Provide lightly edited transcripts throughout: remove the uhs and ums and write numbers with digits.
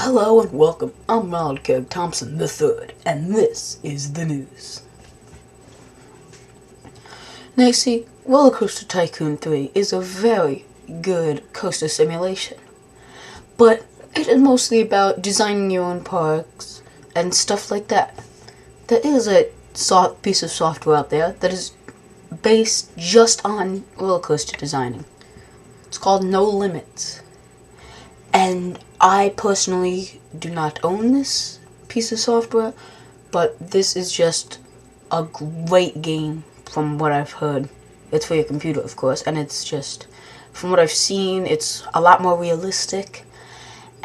Hello and welcome. I'm Ronald Kirk Thompson III, and this is the news. Now you see, Roller Coaster Tycoon 3 is a very good coaster simulation, but it is mostly about designing your own parks and stuff like that. There is a piece of software out there that is based just on roller coaster designing. It's called No Limits. And I personally do not own this piece of software, but this is just a great game from what I've heard. It's for your computer, of course, and it's just, from what I've seen, it's a lot more realistic,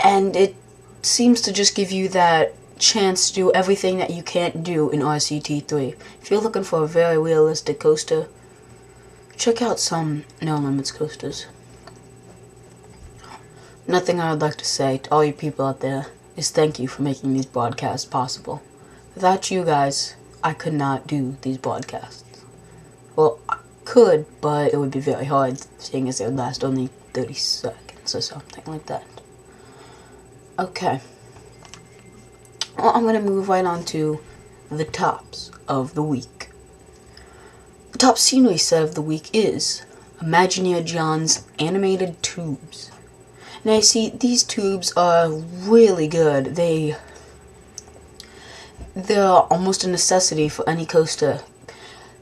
and it seems to just give you that chance to do everything that you can't do in RCT3. If you're looking for a very realistic coaster, check out some No Limits coasters. Nothing I would like to say to all you people out there is thank you for making these broadcasts possible. Without you guys, I could not do these broadcasts. Well, I could, but it would be very hard, seeing as they would last only 30 seconds or something like that. Okay. Well, I'm going to move right on to the tops of the week. The top scenery set of the week is Imagineer John's Animated Tubes. Now you see, these tubes are really good. They're almost a necessity for any coaster,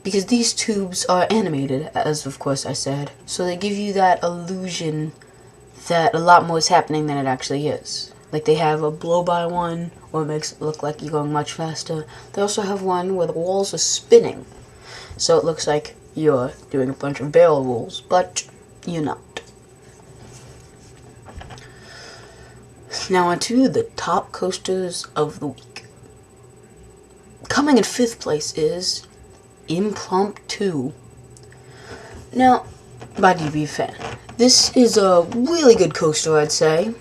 because these tubes are animated, as of course I said, so they give you that illusion that a lot more is happening than it actually is. Like they have a blow-by one, or it makes it look like you're going much faster. They also have one where the walls are spinning, so it looks like you're doing a bunch of barrel rolls, but you're not. Now onto the top coasters of the week. Coming in 5th place is Impromptu. Now, by DB fan, this is a really good coaster, I'd say.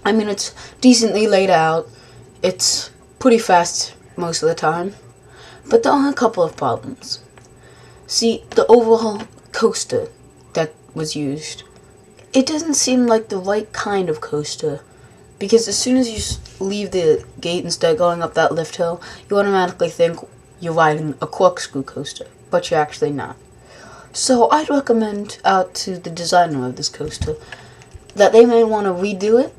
I mean, it's decently laid out. It's pretty fast most of the time. But there are a couple of problems. See, the overall coaster that was used, it doesn't seem like the right kind of coaster, because as soon as you leave the gate and start going up that lift hill, you automatically think you're riding a corkscrew coaster, but you're actually not. So I'd recommend out to the designer of this coaster that they may want to redo it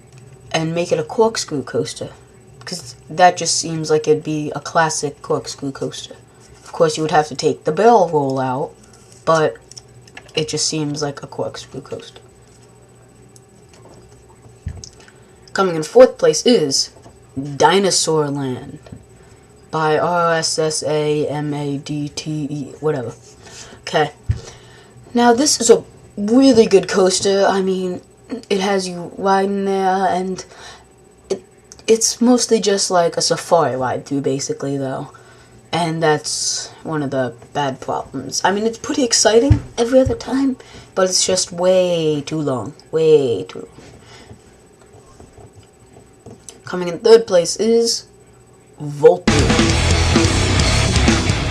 and make it a corkscrew coaster, because that just seems like it'd be a classic corkscrew coaster. Of course, you would have to take the barrel roll out, but it just seems like a corkscrew coaster. Coming in 4th place is Dinosaur Land by RSSAMADTE, whatever. Okay. Now this is a really good coaster. I mean, it has you riding there, and it's mostly just like a safari ride through, basically, though. And that's one of the bad problems. I mean, it's pretty exciting every other time, but it's just way too long. Way too long. Coming in 3rd place is Voltage.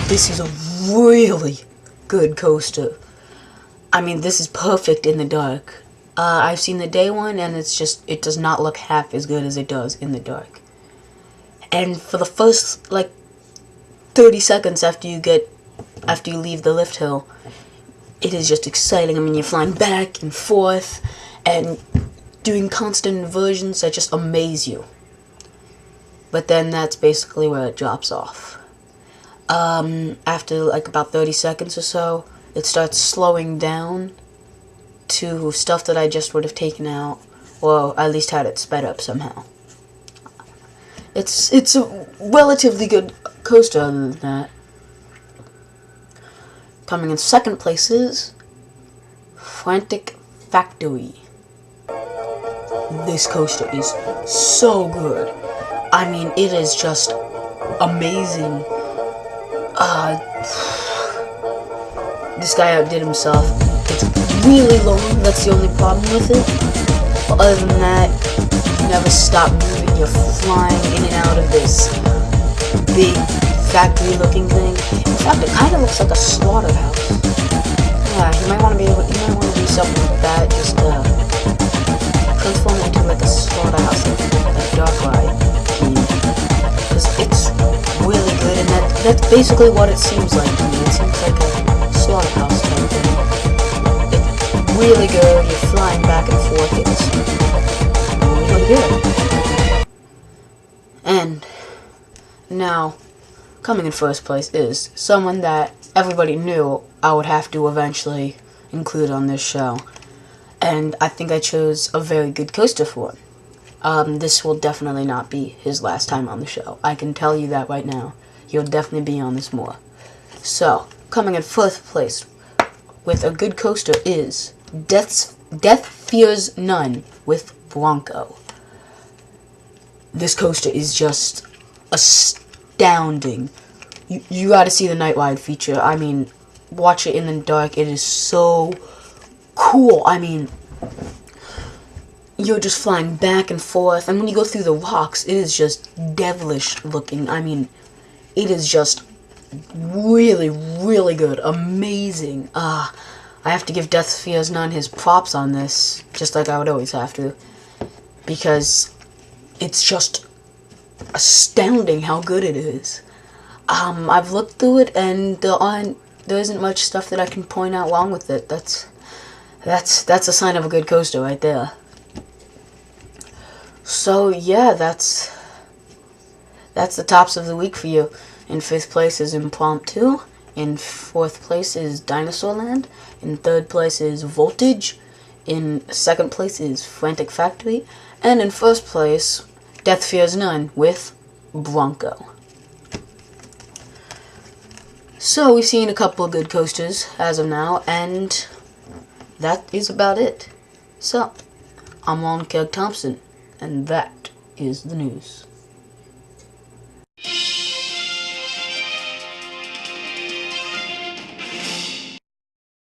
This is a really good coaster. I mean, this is perfect in the dark. I've seen the day one, and it does not look half as good as it does in the dark. And for the first, 30 seconds after you leave the lift hill, it is just exciting. I mean, you're flying back and forth, and doing constant inversions that just amaze you. But then that's basically where it drops off. After about 30 seconds or so, it starts slowing down to stuff that I just would have taken out, or at least had it sped up somehow. It's a relatively good coaster other than that. Coming in 2nd place is Frantic Factory. This coaster is so good. I mean, it is just amazing. This guy outdid himself. It's really long, that's the only problem with it. But other than that, you never stop moving. You're flying in and out of this big factory-looking thing. In fact, it kind of looks like a slaughterhouse. Yeah, you might want to do something with that, just transform it into like a slaughterhouse, like dark ride theme, because it's really good, and that's basically what it seems like to me. It seems like a slaughterhouse type thing. It's really good. You're flying back and forth. It's really good. And now, coming in first place is someone that everybody knew I would have to eventually include on this show. And I think I chose a very good coaster for him. This will definitely not be his last time on the show. I can tell you that right now. He'll definitely be on this more. So, coming in first place with a good coaster is Death Fears None with Bronco. This coaster is just astounding. You gotta see the night ride feature. I mean, watch it in the dark. It is so cool. I mean, you're just flying back and forth, and when you go through the rocks, it is just devilish looking. I mean, it is just really, really good. Amazing. I have to give Death Fears None his props on this, just like I would always have to, because it's just astounding how good it is. I've looked through it, and there isn't much stuff that I can point out wrong with it. That's a sign of a good coaster right there. So yeah, that's the tops of the week for you. In 5th place is Impromptu. In 4th place is Dinosaur Land. In 3rd place is Voltage. In 2nd place is Frantic Factory. And in 1st place, Death Fears None with Bronco. So we've seen a couple of good coasters as of now, and that is about it. So, I'm Ron Kerr Thompson, and that is the news.